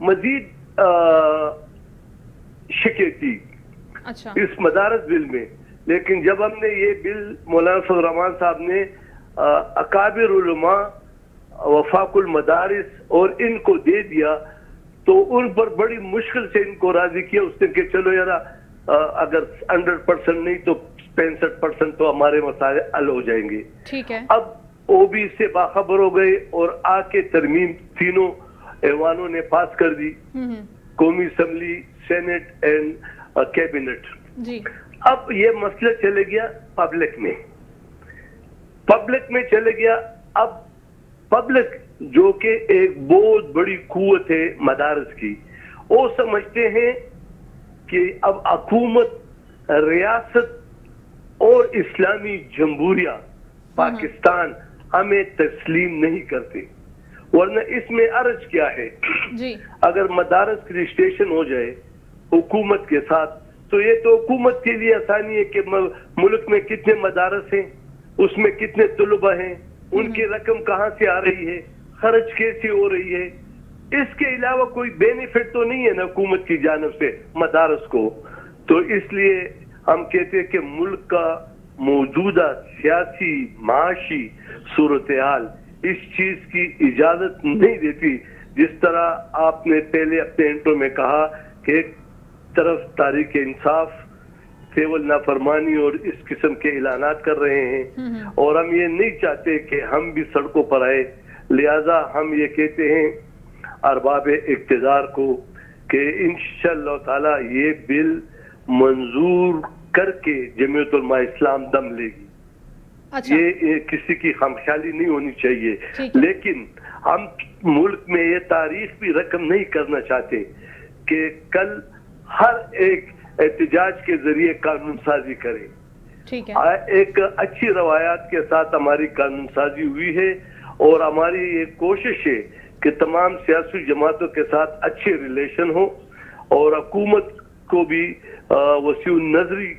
مزید شکے کی اچھا اس مدارس بل میں. لیکن جب ہم نے یہ بل مولانا فضل الرحمان صاحب نے اکابر علماء وفاق المدارس اور ان کو دے دیا تو ان پر بڑی مشکل سے ان کو راضی کیا. اس نے کہ چلو یار اگر 100% نہیں تو 65% تو ہمارے مسائل حل ہو جائیں گے. ٹھیک ہے. اب وہ بھی اس سے باخبر ہو گئے اور آ کے ترمیم تینوں ایوانوں نے پاس کر دی, قومی اسمبلی, سینٹ اینڈ کیبنٹ. جی اب یہ مسئلہ چلے گیا پبلک میں چلے گیا. اب پبلک جو کہ ایک بہت بڑی قوت ہے مدارس کی, وہ سمجھتے ہیں کہ اب حکومت, ریاست اور اسلامی جمہوریہ پاکستان ہمیں تسلیم نہیں کرتے. ورنہ اس میں عرض کیا ہے, جی اگر مدارس رجسٹریشن ہو جائے حکومت کے ساتھ تو یہ تو حکومت کے لیے آسانی ہے کہ ملک میں کتنے مدارس ہیں, اس میں کتنے طلبہ ہیں, ان کی رقم کہاں سے آ رہی ہے, خرچ کیسے ہو رہی ہے. اس کے علاوہ کوئی بینیفٹ تو نہیں ہے نا حکومت کی جانب سے مدارس کو. تو اس لیے ہم کہتے ہیں کہ ملک کا موجودہ سیاسی معاشی صورتحال اس چیز کی اجازت نہیں دیتی. جس طرح آپ نے پہلے اپنے انٹرو میں کہا کہ ایک طرف تحریک انصاف کیول نافرمانی اور اس قسم کے اعلانات کر رہے ہیں اور ہم یہ نہیں چاہتے کہ ہم بھی سڑکوں پر آئے. لہذا ہم یہ کہتے ہیں ارباب اقتدار کو کہ انشاءاللہ تعالی یہ بل منظور کر کے جمعیت علماء اسلام دم لے گی. یہ کسی کی خامخیالی نہیں ہونی چاہیے. لیکن ہم ملک میں یہ تاریخ بھی رقم نہیں کرنا چاہتے کہ کل ہر ایک احتجاج کے ذریعے قانون سازی کرے. ایک اچھی روایات کے ساتھ ہماری قانون سازی ہوئی ہے اور ہماری یہ کوشش ہے کہ تمام سیاسی جماعتوں کے ساتھ اچھے ریلیشن ہو اور حکومت کو بھی وسیع نظری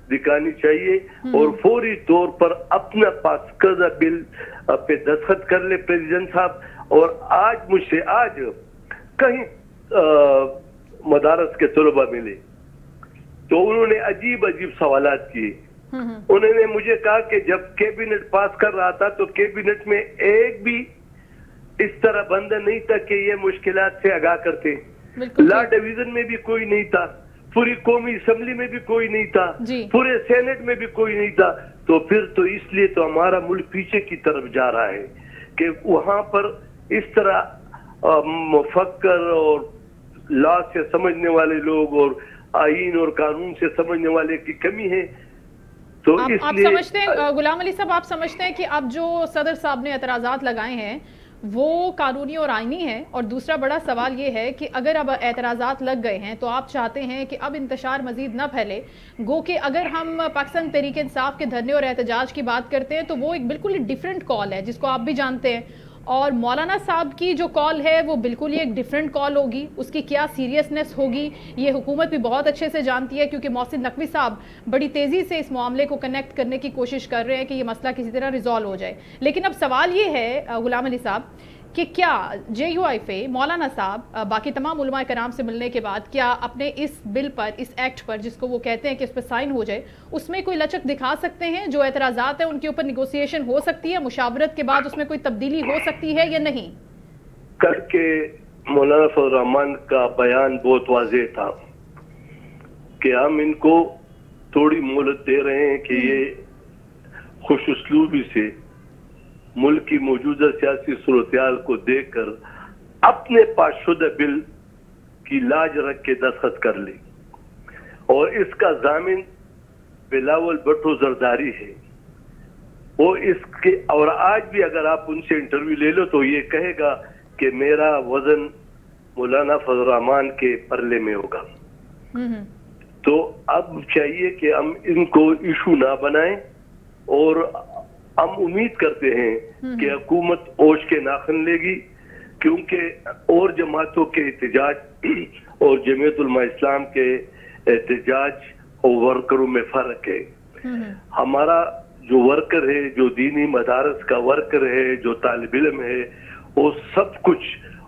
دکھانی چاہیے اور فوری طور پر اپنا پاس کردہ بل پہ دستخط کر لے پریزیڈنٹ صاحب. اور آج مجھ سے کہیں مدارس کے طلبہ ملے تو انہوں نے عجیب سوالات کیے. انہوں نے مجھے کہا کہ جب کیبنٹ پاس کر رہا تھا تو کیبنٹ میں ایک بھی اس طرح بندہ نہیں تھا کہ یہ مشکلات سے آگاہ کرتے. لا ڈویژن میں بھی کوئی نہیں تھا, پوری قومی اسمبلی میں بھی کوئی نہیں تھا, پورے سینٹ میں بھی کوئی نہیں تھا. تو پھر تو اس لیے تو ہمارا ملک پیچھے کی طرف جا رہا ہے کہ وہاں پر اس طرح مفکر اور لا سے سمجھنے والے لوگ اور آئین اور قانون سے سمجھنے والے کی کمی ہے. تو آپ سمجھتے ہیں غلام علی صاحب, آپ سمجھتے ہیں کہ اب جو صدر صاحب نے اعتراضات لگائے ہیں وہ قانونی اور آئینی ہیں؟ اور دوسرا بڑا سوال یہ ہے کہ اگر اب اعتراضات لگ گئے ہیں تو آپ چاہتے ہیں کہ اب انتشار مزید نہ پھیلے, گو کہ اگر ہم پاکستان تحریک انصاف کے دھرنے اور احتجاج کی بات کرتے ہیں تو وہ ایک بالکل ڈیفرنٹ کال ہے جس کو آپ بھی جانتے ہیں, اور مولانا صاحب کی جو کال ہے وہ بالکل ہی ایک ڈیفرنٹ کال ہوگی. اس کی کیا سیریسنس ہوگی یہ حکومت بھی بہت اچھے سے جانتی ہے, کیونکہ محسن نقوی صاحب بڑی تیزی سے اس معاملے کو کنیکٹ کرنے کی کوشش کر رہے ہیں کہ یہ مسئلہ کسی طرح ریزالو ہو جائے. لیکن اب سوال یہ ہے غلام علی صاحب کہ کیا جے یو آئی پہ مولانا صاحب باقی تمام علماء کرام سے ملنے کے بعد کیا اپنے اس بل پر, اس ایکٹ پر جس کو وہ کہتے ہیں کہ اس پر سائن ہو جائے, اس میں کوئی لچک دکھا سکتے ہیں؟ جو اعتراضات ہیں ان کے اوپر نیگوسیشن ہو سکتی ہے, مشاورت کے بعد اس میں کوئی تبدیلی ہو سکتی ہے یا نہیں؟ کل کے مولانا فضل الرحمان کا بیان بہت واضح تھا کہ ہم ان کو تھوڑی مہلت دے رہے ہیں کہ یہ خوش اسلوبی سے ملک کی موجودہ سیاسی صورتحال کو دیکھ کر اپنے پاس شدہ بل کی لاج رکھ کے دستخط کر لے. اور اس کا ضامن بلاول بھٹو زرداری ہے. وہ اس کے اور آج بھی اگر آپ ان سے انٹرویو لے لو تو یہ کہے گا کہ میرا وزن مولانا فضل الرحمان کے پرلے میں ہوگا. تو اب چاہیے کہ ہم ان کو ایشو نہ بنائیں اور ہم امید کرتے ہیں کہ حکومت اوش کے ناخن لے گی, کیونکہ اور جماعتوں کے احتجاج اور جمعیت علماء اسلام کے احتجاج اور ورکروں میں فرق ہے. ہمارا جو ورکر ہے, جو دینی مدارس کا ورکر ہے, جو طالب علم ہے, وہ سب کچھ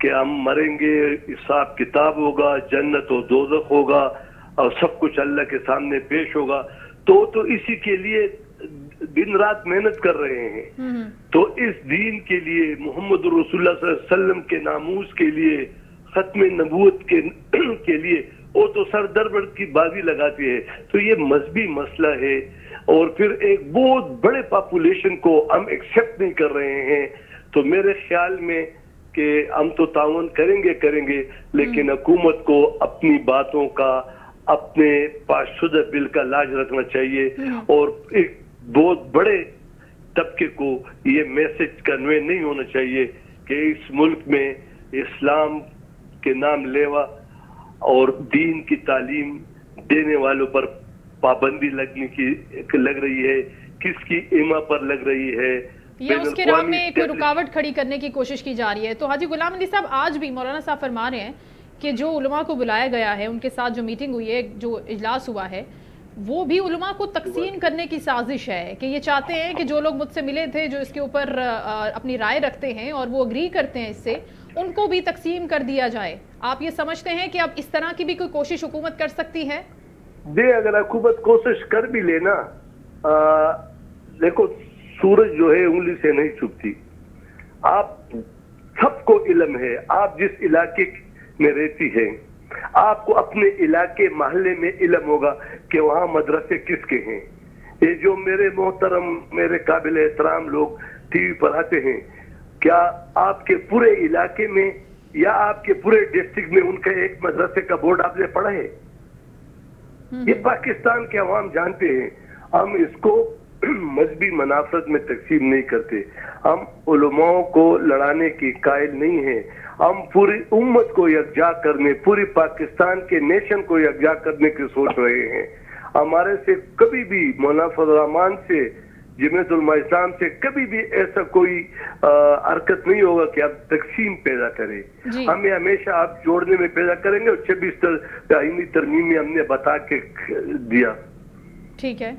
کہ ہم مریں گے, حساب کتاب ہوگا, جنت و دوزخ ہوگا اور سب کچھ اللہ کے سامنے پیش ہوگا, تو اسی کے لیے دن رات محنت کر رہے ہیں. تو اس دین کے لیے, محمد رسول اللہ صلی اللہ علیہ وسلم کے ناموس کے لیے, ختم نبوت کے لیے وہ تو سر دربر کی بازی لگاتی ہے. تو یہ مذہبی مسئلہ ہے اور پھر ایک بہت بڑے پاپولیشن کو ہم ایکسیپٹ نہیں کر رہے ہیں. تو میرے خیال میں کہ ہم تو تعاون کریں گے لیکن حکومت کو اپنی باتوں کا, اپنے پاس شدہ بل کا لاج رکھنا چاہیے اور ایک بہت بڑے طبقے کو یہ میسج کنوے نہیں ہونا چاہیے کہ اس ملک میں اسلام کے نام لیوا اور دین کی تعلیم دینے والوں پر پابندی لگ رہی ہے, کس کی ایما پر لگ رہی ہے, یا اس کے نام میں کوئی رکاوٹ کھڑی کرنے کی کوشش کی جا رہی ہے. تو حاجی غلام علی صاحب, آج بھی مولانا صاحب فرما رہے ہیں کہ جو علماء کو بلایا گیا ہے, ان کے ساتھ جو میٹنگ ہوئی ہے, جو اجلاس ہوا ہے, وہ بھی علماء کو تقسیم کرنے کی سازش ہے, کہ یہ چاہتے ہیں کہ جو لوگ مجھ سے ملے تھے, جو اس کے اوپر اپنی رائے رکھتے ہیں اور وہ اگری کرتے ہیں اس سے, ان کو بھی تقسیم کر دیا جائے. آپ یہ سمجھتے ہیں کہ اب اس طرح کی بھی کوئی کوشش حکومت کر سکتی ہے؟ اگر حکومت کوشش کر بھی لینا, دیکھو سورج جو ہے انگلی سے نہیں چھپتی. آپ سب کو علم ہے, آپ جس علاقے میں رہتی ہیں, آپ کو اپنے علاقے محلے میں علم ہوگا کہ وہاں مدرسے کس کے ہیں. یہ جو میرے محترم, میرے قابل احترام لوگ ٹی وی پر آتے ہیں, کیا آپ کے پورے علاقے میں یا آپ کے پورے ڈسٹرکٹ میں ان کا ایک مدرسے کا بورڈ آپ نے پڑھا ہے؟ یہ پاکستان کے عوام جانتے ہیں. ہم اس کو مذہبی منافرت میں تقسیم نہیں کرتے, ہم علماء کو لڑانے کی قائل نہیں ہیں. ہم پوری امت کو یکجا کرنے, پوری پاکستان کے نیشن کو یکجا کرنے کی سوچ رہے ہیں. ہمارے سے کبھی بھی مولانا فضل الرحمان سے, جمعیت علماء اسلام سے کبھی بھی ایسا کوئی حرکت نہیں ہوگا کہ آپ تقسیم پیدا کریں. ہمیں ہمیشہ آپ جوڑنے میں پیدا کریں گے, اور 26 آئینی ترمیم میں ہم نے بتا کے دیا. ٹھیک ہے,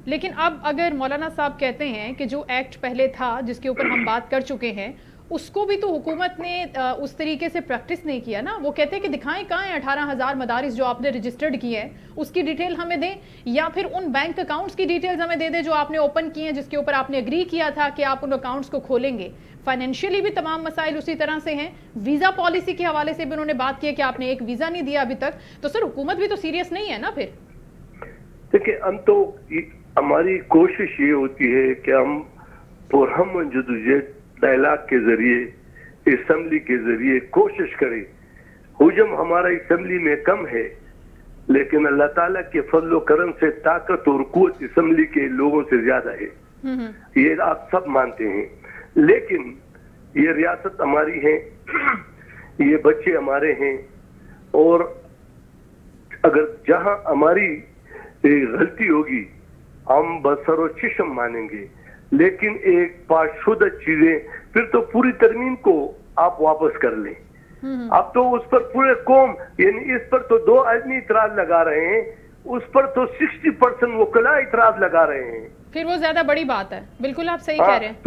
لیکن اب اگر مولانا صاحب کہتے ہیں کہ جو ایکٹ پہلے تھا جس کے اوپر ہم بات کر چکے ہیں, اس کو بھی تو حکومت نے اس طریقے سے پریکٹس نہیں کیا نا. وہ کہتے ہیں کہ دکھائیں کہاں ہیں 18,000 مدارس جو آپ نے رجسٹرڈ کی ہے, اس کی ڈیٹیل ہمیں دیں, یا پھر ان بینک اکاؤنٹس کی ڈیٹیلز ہمیں دے دیں جو آپ نے اوپن کی ہیں, جس کے اوپر آپ نے اگری کیا تھا کہ آپ ان اکاؤنٹس کو کھولیں گے. فائنینشیلی بھی تمام مسائل اسی طرح سے ہیں. ویزا پالیسی کے حوالے سے بھی انہوں نے بات کی ہے کہ آپ نے ایک ویزا نہیں دیا ابھی تک. تو سر حکومت بھی تو سیریس نہیں ہے نا پھر؟ دیکھیں, ہم تو ہماری کوشش یہ ہوتی ہے کہ ہم پرہم جدوجہد ڈائلاگ کے ذریعے, اسمبلی کے ذریعے کوشش کریں. حجم ہمارا اسمبلی میں کم ہے, لیکن اللہ تعالیٰ کے فضل و کرم سے طاقت اور قوت اسمبلی کے لوگوں سے زیادہ ہے. یہ آپ سب مانتے ہیں. لیکن یہ ریاست ہماری ہے, یہ بچے ہمارے ہیں, اور اگر جہاں ہماری غلطی ہوگی ہم بسر و چشم مانیں گے, لیکن ایک پاشدہ چیزیں پھر تو پوری ترمیم کو آپ واپس کر لیں. اب تو اس پر پورے قوم, یعنی اس پر تو 2 آدمی اعتراض لگا رہے ہیں, اس پر تو 60% وکلاء اعتراض لگا رہے ہیں. پھر وہ زیادہ بڑی بات ہے. بالکل آپ صحیح کہہ رہے ہیں.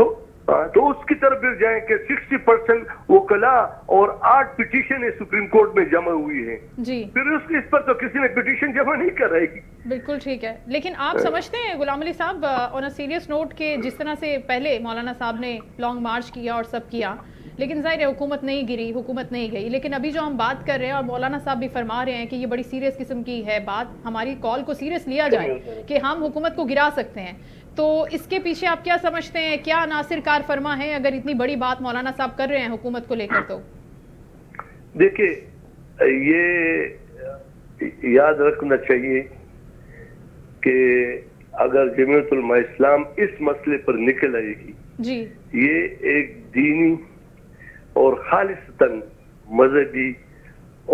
تو اس کی طرف بھی جائیں کہ 60% وکلاء اور 8 پٹیشن سپریم کورٹ میں جمع ہوئی ہیں. جی, پھر اس پر تو کسی نے پٹیشن جمع نہیں کر رہے گی. بالکل ٹھیک ہے. لیکن آپ سمجھتے ہیں غلام علی صاحب, آن اے سیریس نوٹ, کہ جس طرح سے پہلے مولانا صاحب نے لانگ مارچ کیا اور سب کیا, لیکن ظاہر ہے حکومت نہیں گری, حکومت نہیں گئی, لیکن ابھی جو ہم بات کر رہے ہیں اور مولانا صاحب بھی فرما رہے ہیں کہ یہ بڑی سیریس قسم کی ہے بات, ہماری کال کو سیریس لیا جائے کہ ہم حکومت کو گرا سکتے ہیں, تو اس کے پیچھے آپ کیا سمجھتے ہیں, کیا عناصر کار فرما ہے اگر اتنی بڑی بات مولانا صاحب کر رہے ہیں حکومت کو لے کر؟ تو دیکھیں, یہ یاد رکھنا چاہیے کہ اگر جمعیت علماء اسلام اس مسئلے پر نکل آئے گی, جی, یہ ایک دینی اور خالصتاً مذہبی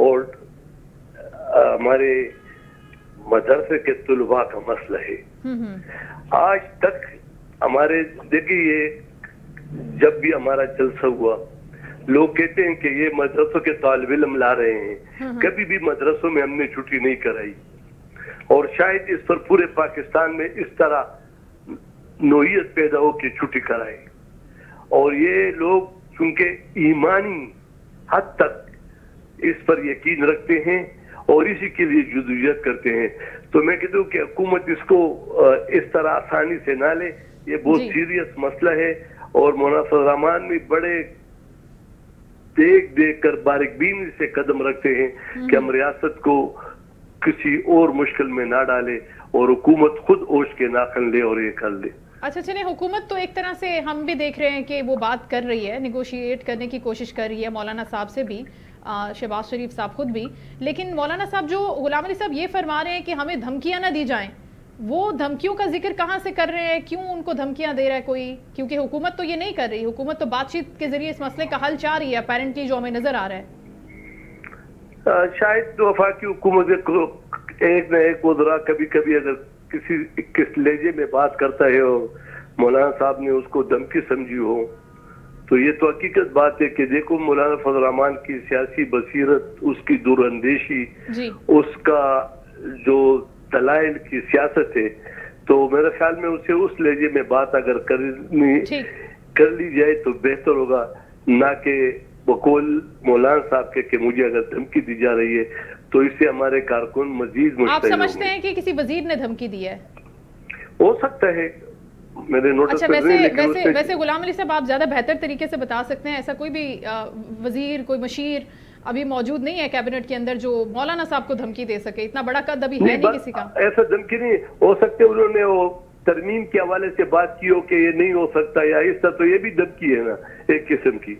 اور ہمارے مدرسے کے طلباء کا مسئلہ ہے. آج تک ہمارے, دیکھیے, جب بھی ہمارا جلسہ ہوا لوگ کہتے ہیں کہ یہ مدرسوں کے طالب علم لا رہے ہیں. کبھی بھی مدرسوں میں ہم نے چھٹی نہیں کرائی, اور شاید اس پر پورے پاکستان میں اس طرح نوعیت پیدا ہو کہ چھٹی کرائے. اور یہ لوگ چونکہ ایمانی حد تک اس پر یقین رکھتے ہیں اور اسی کے لیے جدوجہد کرتے ہیں. تو میں کہتا ہوں کہ حکومت اس کو اس طرح آسانی سے نہ لے. یہ بہت سیریس مسئلہ ہے اور مولانا فضل الرحمان بھی بڑے دیکھ کر باریک بینی سے قدم رکھتے ہیں کہ ہم ریاست کو کسی اور مشکل میں نہ ڈالے اور حکومت خود اوچھ کے ناخن لے اور یہ کر لے. اچھا چلیں، حکومت تو ایک طرح سے ہم بھی دیکھ رہے ہیں کہ وہ بات کر رہی ہے، نیگوشیٹ کرنے کی کوشش کر رہی ہے مولانا صاحب سے بھی، شہباز شریف صاحب خود بھی. لیکن مولانا صاحب جو غلام علی صاحب یہ فرما رہے ہیں کہ ہمیں دھمکیاں نہ دی جائیں، وہ دھمکیوں کا ذکر کہاں سے کر رہے ہیں؟ کیوں ان کو دھمکیاں دے رہا ہے کوئی؟ کیونکہ حکومت تو یہ نہیں کر رہی، حکومت تو بات چیت کے ذریعے اس مسئلے کا حل چاہ رہی ہے اپیرنٹلی، جو ہمیں نظر آ رہا ہے. شاید وفاقی حکومت ایک نہ ایک وزراء کبھی کبھی اگر کس لہجے میں بات کرتا ہے اور مولانا صاحب نے اس کو دھمکی سمجھی ہو تو یہ تو حقیقت بات ہے کہ دیکھو مولانا فضل الرحمان کی سیاسی بصیرت، اس کی دور اندیشی، اس کا جو دلائل کی سیاست ہے، تو میرے خیال میں اسے اس لہجے میں بات اگر کر لی جائے تو بہتر ہوگا، نہ کہ بقول مولانا صاحب کے کہ مجھے اگر دھمکی دی جا رہی ہے تو اس سے ہمارے کارکن مزید مشتعل. آپ سمجھتے ہیں کہ کسی وزیر نے دھمکی دی ہے؟ ہو سکتا ہے، میرے نوٹس. اچھا، ویسے غلام علی صاحب آپ زیادہ بہتر طریقے سے بتا سکتے ہیں، ایسا کوئی بھی وزیر، کوئی مشیر ابھی موجود نہیں ہے کیبنٹ کے اندر جو مولانا صاحب کو دھمکی دے سکے؟ اتنا بڑا قد ابھی ہے نہیں کسی کا. ایسا دھمکی نہیں ہو سکتے، انہوں نے وہ ترمیم کے حوالے سے بات کی ہو کہ یہ نہیں ہو سکتا یا اس طرح، تو یہ بھی دھمکی ہے نا ایک قسم کی.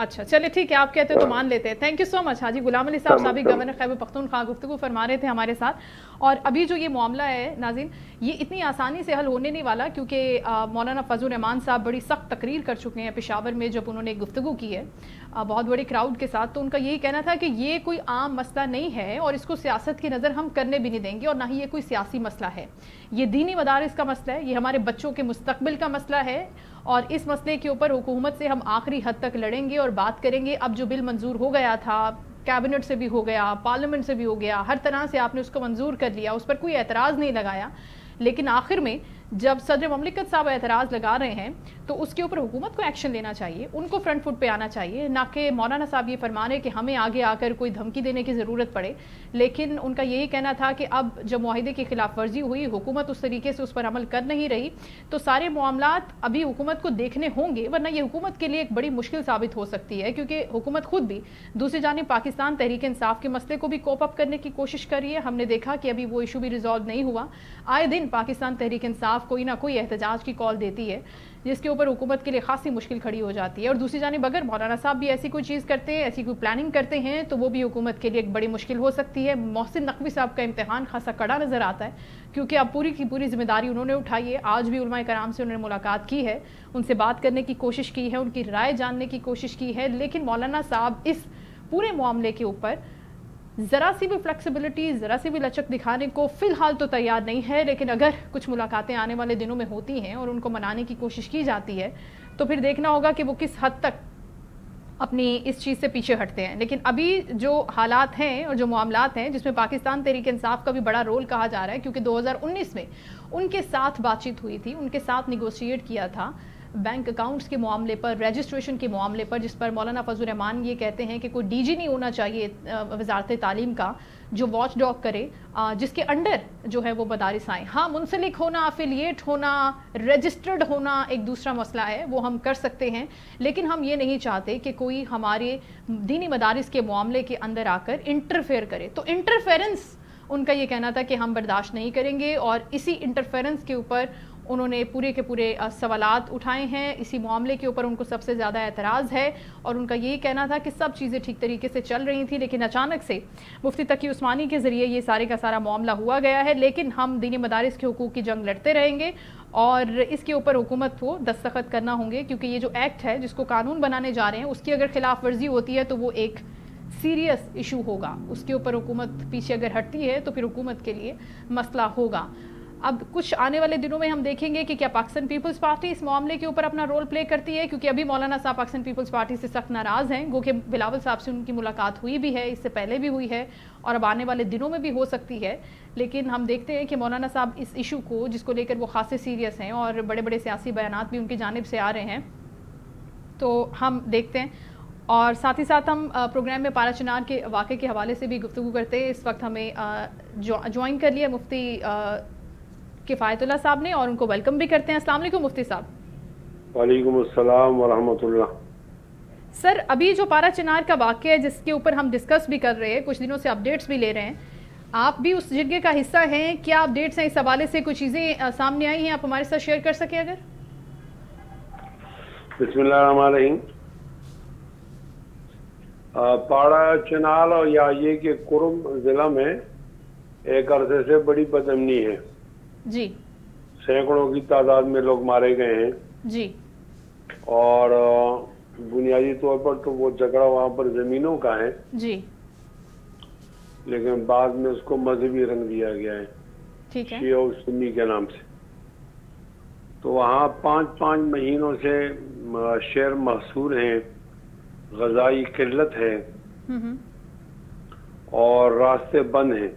اچھا چلے ٹھیک ہے، آپ کہتے ہیں تو مان لیتے ہیں. تھینک یو سو مچ. حاجی غلام علی صاحب سابق گورنر خیبر پختونخوا گفتگو فرما رہے تھے ہمارے ساتھ. اور ابھی جو یہ معاملہ ہے ناظرین، یہ اتنی آسانی سے حل ہونے نہیں والا، کیونکہ مولانا فضل الرحمان صاحب بڑی سخت تقریر کر چکے ہیں پشاور میں جب انہوں نے گفتگو کی ہے بہت بڑے کراؤڈ کے ساتھ. تو ان کا یہی کہنا تھا کہ یہ کوئی عام مسئلہ نہیں ہے اور اس کو سیاست کی نظر ہم کرنے بھی نہیں دیں گے، اور نہ ہی یہ کوئی سیاسی مسئلہ ہے. یہ دینی مدارس کا مسئلہ ہے، یہ ہمارے بچوں کے مستقبل کا مسئلہ ہے، اور اس مسئلے کے اوپر حکومت سے ہم آخری حد تک لڑیں گے اور بات کریں گے. اب جو بل منظور ہو گیا تھا، کیبنٹ سے بھی ہو گیا، پارلیمنٹ سے بھی ہو گیا، ہر طرح سے آپ نے اس کو منظور کر لیا، اس پر کوئی اعتراض نہیں لگایا. لیکن آخر میں جب صدر مملکت صاحب اعتراض لگا رہے ہیں تو اس کے اوپر حکومت کو ایکشن لینا چاہیے، ان کو فرنٹ فٹ پہ آنا چاہیے، نہ کہ مولانا صاحب یہ فرما رہے کہ ہمیں آگے آ کر کوئی دھمکی دینے کی ضرورت پڑے. لیکن ان کا یہی کہنا تھا کہ اب جب معاہدے کی خلاف ورزی ہوئی، حکومت اس طریقے سے اس پر عمل کر نہیں رہی، تو سارے معاملات ابھی حکومت کو دیکھنے ہوں گے، ورنہ یہ حکومت کے لیے ایک بڑی مشکل ثابت ہو سکتی ہے. کیونکہ حکومت خود بھی دوسری جانب پاکستان تحریک انصاف کے مسئلے کو بھی کوپ اپ کرنے کی کوشش کر رہی ہے. ہم نے دیکھا کہ ابھی وہ ایشو بھی ریزالو نہیں ہوا. آئے دن پاکستان تحریک انصاف کوئی نہ کوئی احتجاج کی کال دیتی ہے، جس کے اوپر حکومت کے لیے خاصی مشکل کھڑی ہو جاتی ہے. اور دوسری جانب اگر مولانا صاحب بھی ایسی کوئی چیز کرتے ہیں، ایسی کوئی پلاننگ کرتے ہیں، تو وہ بھی حکومت کے لیے ایک بڑی مشکل ہو سکتی ہے. محسن نقوی صاحب کا امتحان خاصا کڑا نظر آتا ہے، کیونکہ اب پوری کی پوری ذمہ داری انہوں نے اٹھائی ہے. آج بھی علماء کرام سے انہوں نے ملاقات کی ہے، ان سے بات کرنے کی کوشش کی ہے، ان کی رائے جاننے کی کوشش کی ہے. لیکن مولانا صاحب اس پورے معاملے کے اوپر ذرا سی بھی فلیکسیبلٹی، ذرا سی بھی لچک دکھانے کو فی الحال تو تیار نہیں ہے. لیکن اگر کچھ ملاقاتیں آنے والے دنوں میں ہوتی ہیں اور ان کو منانے کی کوشش کی جاتی ہے تو پھر دیکھنا ہوگا کہ وہ کس حد تک اپنی اس چیز سے پیچھے ہٹتے ہیں. لیکن ابھی جو حالات ہیں اور جو معاملات ہیں، جس میں پاکستان تحریک انصاف کا بھی بڑا رول کہا جا رہا ہے، کیونکہ 2019 میں ان کے ساتھ بات چیت ہوئی تھی، ان کے ساتھ نیگوشیٹ کیا تھا بینک اکاؤنٹس کے معاملے پر، رجسٹریشن کے معاملے پر، جس پر مولانا فضل الرحمان یہ کہتے ہیں کہ کوئی ڈی جی نہیں ہونا چاہیے وزارت تعلیم کا جو واچ ڈاگ کرے، جس کے انڈر جو ہے وہ مدارس آئیں. ہاں، منسلک ہونا، افیلیٹ ہونا، رجسٹرڈ ہونا ایک دوسرا مسئلہ ہے، وہ ہم کر سکتے ہیں. لیکن ہم یہ نہیں چاہتے کہ کوئی ہمارے دینی مدارس کے معاملے کے اندر آ کر انٹرفیئر کرے. تو انٹرفیئرنس ان کا یہ کہنا تھا کہ ہم برداشت نہیں کریں گے، اور اسی انٹرفیئرنس کے اوپر انہوں نے پورے کے پورے سوالات اٹھائے ہیں. اسی معاملے کے اوپر ان کو سب سے زیادہ اعتراض ہے، اور ان کا یہی کہنا تھا کہ سب چیزیں ٹھیک طریقے سے چل رہی تھیں، لیکن اچانک سے مفتی تقی عثمانی کے ذریعے یہ سارے کا سارا معاملہ ہوا گیا ہے. لیکن ہم دینی مدارس کے حقوق کی جنگ لڑتے رہیں گے، اور اس کے اوپر حکومت کو دستخط کرنا ہوں گے، کیونکہ یہ جو ایکٹ ہے جس کو قانون بنانے جا رہے ہیں، اس کی اگر خلاف ورزی ہوتی ہے تو وہ ایک سیریس ایشو ہوگا. اس کے اوپر حکومت پیچھے اگر ہٹتی ہے تو پھر حکومت کے لیے مسئلہ ہوگا. اب کچھ آنے والے دنوں میں ہم دیکھیں گے کہ کیا پاکستان پیپلز پارٹی اس معاملے کے اوپر اپنا رول پلے کرتی ہے، کیونکہ ابھی مولانا صاحب پاکستان پیپلز پارٹی سے سخت ناراض ہیں. گو کہ بلاول صاحب سے ان کی ملاقات ہوئی بھی ہے، اس سے پہلے بھی ہوئی ہے، اور اب آنے والے دنوں میں بھی ہو سکتی ہے. لیکن ہم دیکھتے ہیں کہ مولانا صاحب اس ایشو کو، جس کو لے کر وہ خاصے سیریس ہیں اور بڑے بڑے سیاسی بیانات بھی ان کی جانب سے آ رہے ہیں، تو ہم دیکھتے ہیں اور ساتھ ہی ساتھ ہم پروگرام میں پارا چنار کے واقعے کے حوالے سے بھی گفتگو کرتے ہیں. اس وقت ہمیں جوائن کر لیا مفتی کفایت اللہ صاحب نے اور ان کو ویلکم بھی کرتے ہیں. السلام علیکم مفتی صاحب. وعلیکم السلام ورحمۃ اللہ. سر ابھی جو پارا چنار کا واقعہ ہے جس کے اوپر ہم ڈسکس بھی کر رہے ہیں, کچھ دنوں سے اپڈیٹس بھی لے رہے ہیں, آپ بھی اس جرگے کا حصہ ہیں, کیا اپڈیٹس ہیں اس حوالے سے, کچھ چیزیں سامنے آئی ہیں آپ ہمارے ساتھ شیئر کر سکیں اگر؟ بسم اللہ الرحمن الرحیم. پاڑا چنار اور یا یہ کہ کرم ضلع میں ایک عرصے سے بڑی بدامنی ہے. جی. سینکڑوں کی تعداد میں لوگ مارے گئے ہیں. جی. اور بنیادی طور پر تو وہ جھگڑا وہاں پر زمینوں کا ہے. جی. لیکن بعد میں اس کو مذہبی رنگ دیا گیا ہے. ٹھیک ہے. شیعہ و سنی کے نام سے. تو وہاں 5 مہینوں سے شہر محصور ہیں, غذائی قلت ہے اور راستے بند ہیں.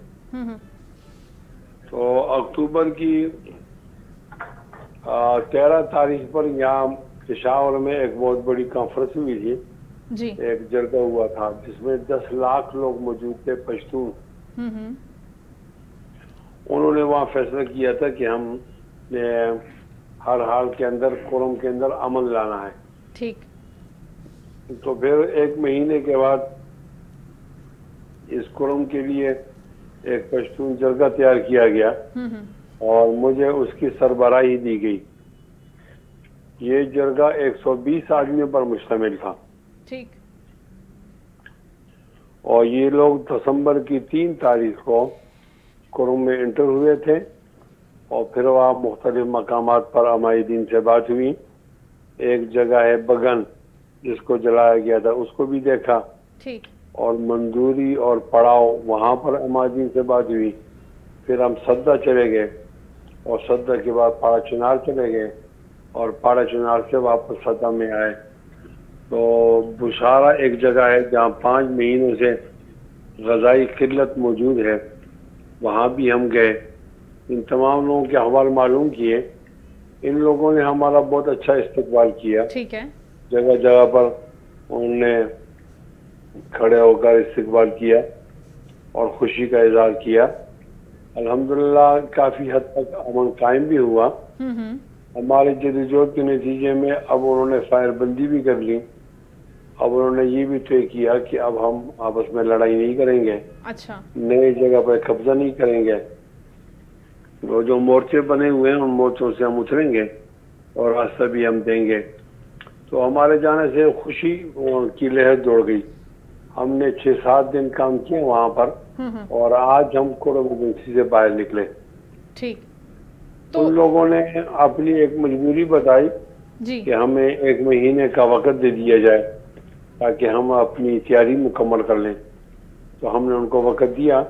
تو اکتوبر کی 13 تاریخ پر یہاں پشاور میں ایک بہت بڑی کانفرنس ہوئی تھی. جی. ایک جرگہ ہوا تھا جس میں 10 لاکھ لوگ موجود تھے پشتون. انہوں نے وہاں فیصلہ کیا تھا کہ ہم نے ہر حال کے اندر قرم کے اندر امن لانا ہے. ٹھیک. تو پھر 1 مہینے کے بعد اس قرم کے لیے ایک پشتون جرگہ تیار کیا گیا اور مجھے اس کی سربراہی دی گئی. یہ جرگہ 120 آدمیوں پر مشتمل تھا. ٹھیک. اور یہ لوگ دسمبر کی 3 تاریخ کو قرم میں انٹر ہوئے تھے اور پھر وہاں مختلف مقامات پر عمائی دین سے بات ہوئی. ایک جگہ ہے بگن جس کو جلایا گیا تھا, اس کو بھی دیکھا. ٹھیک. اور مندوری اور پڑاؤ وہاں پر عمائی دین سے بات ہوئی. پھر ہم سدا چلے گئے اور سدا کے بعد پاڑا چنار چلے گئے اور پاڑا چنار سے واپس سدا میں آئے. تو بشارہ ایک جگہ ہے جہاں 5 مہینوں سے غذائی قلت موجود ہے, وہاں بھی ہم گئے. ان تمام لوگوں کے حوال معلوم کیے. ان لوگوں نے ہمارا بہت اچھا استقبال کیا. ٹھیک ہے. جگہ جگہ پر انہوں نے کھڑے ہو کر استقبال کیا اور خوشی کا اظہار کیا. الحمدللہ کافی حد تک امن قائم بھی ہوا. ہمارے جدوجہد کے نتیجے میں اب انہوں نے فائر بندی بھی کر لی. اب انہوں نے یہ بھی طے کیا کہ اب ہم آپس میں لڑائی نہیں کریں گے. اچھا. نئے جگہ پر قبضہ نہیں کریں گے. وہ جو مورچے بنے ہوئے ہیں ان مورچوں سے ہم اتریں گے اور راستہ بھی ہم دیں گے. تو ہمارے جانے سے خوشی کی لہر دوڑ گئی. ہم نے 6-7 دن کام کیا وہاں پر اور آج ہم قرم ایجنسی سے باہر نکلے. ٹھیک. ان لوگوں نے اپنی ایک مجبوری بتائی کہ ہمیں 1 مہینے کا وقت دے دیا جائے تاکہ ہم اپنی تیاری مکمل کر لیں. تو ہم نے ان کو وقت دیا,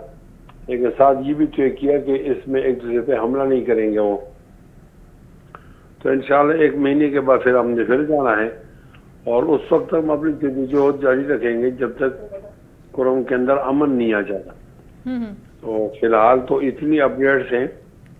لیکن ساتھ یہ بھی طے کیا کہ اس میں ایک دوسرے پہ حملہ نہیں کریں گے وہ. تو انشاءاللہ 1 مہینے کے بعد پھر ہم نے پھر جانا ہے اور اس وقت ہم اپنی جدوجہد جاری رکھیں گے جب تک قرم کے اندر امن نہیں آ جاتا. تو فی الحال تو اتنی اپڈیٹس ہیں.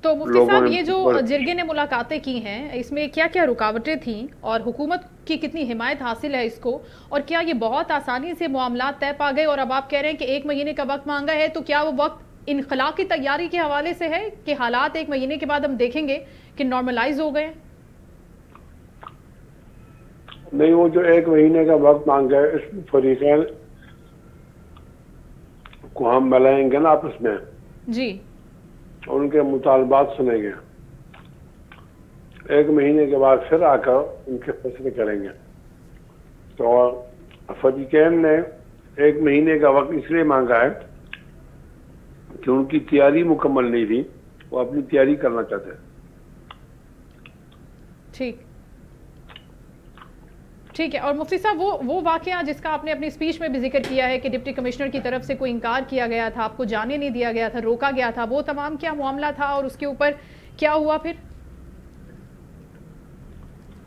تو مفتی صاحب یہ جو جرگے نے ملاقاتیں کی ہیں اس میں کیا کیا رکاوٹیں تھیں اور حکومت کی کتنی حمایت حاصل ہے اس کو, اور کیا یہ بہت آسانی سے معاملات طے پا گئے؟ اور اب آپ کہہ رہے ہیں کہ 1 مہینے کا وقت مانگا ہے, تو کیا وہ وقت انخلا کی تیاری کے حوالے سے ہے کہ حالات 1 مہینے کے بعد ہم دیکھیں گے کہ نارملائز ہو گئے؟ نہیں, وہ جو 1 مہینے کا وقت مانگا ہے اس میں فریقین کو ہم ملائیں گے نا آپس میں. جی. ان کے مطالبات سنیں گے. 1 مہینے کے بعد پھر آ کر ان کے فیصلے کریں گے. تو فریقین نے 1 مہینے کا وقت اس لیے مانگا ہے کہ ان کی تیاری مکمل نہیں تھی, وہ اپنی تیاری کرنا چاہتے ہیں. ٹھیک ہے. اور مفتی صاحب وہ واقعہ جس کا آپ نے اپنی اسپیچ میں بھی ذکر کیا ہے کہ ڈپٹی کمشنر کی طرف سے کوئی انکار کیا گیا تھا, آپ کو جانے نہیں دیا گیا تھا, روکا گیا تھا, وہ تمام کیا معاملہ تھا اور اس کے اوپر کیا ہوا پھر؟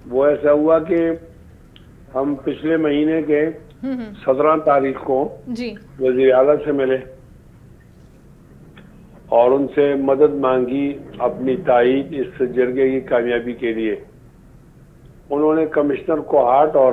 وہ ایسا ہوا کہ ہم پچھلے مہینے کے 17 تاریخ کو وزیر اعلیٰ سے ملے اور ان سے مدد مانگی اپنی تائید اس جرگے کی کامیابی کے لیے. انہوں نے کمشنر کو ہاٹ اور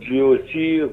GOC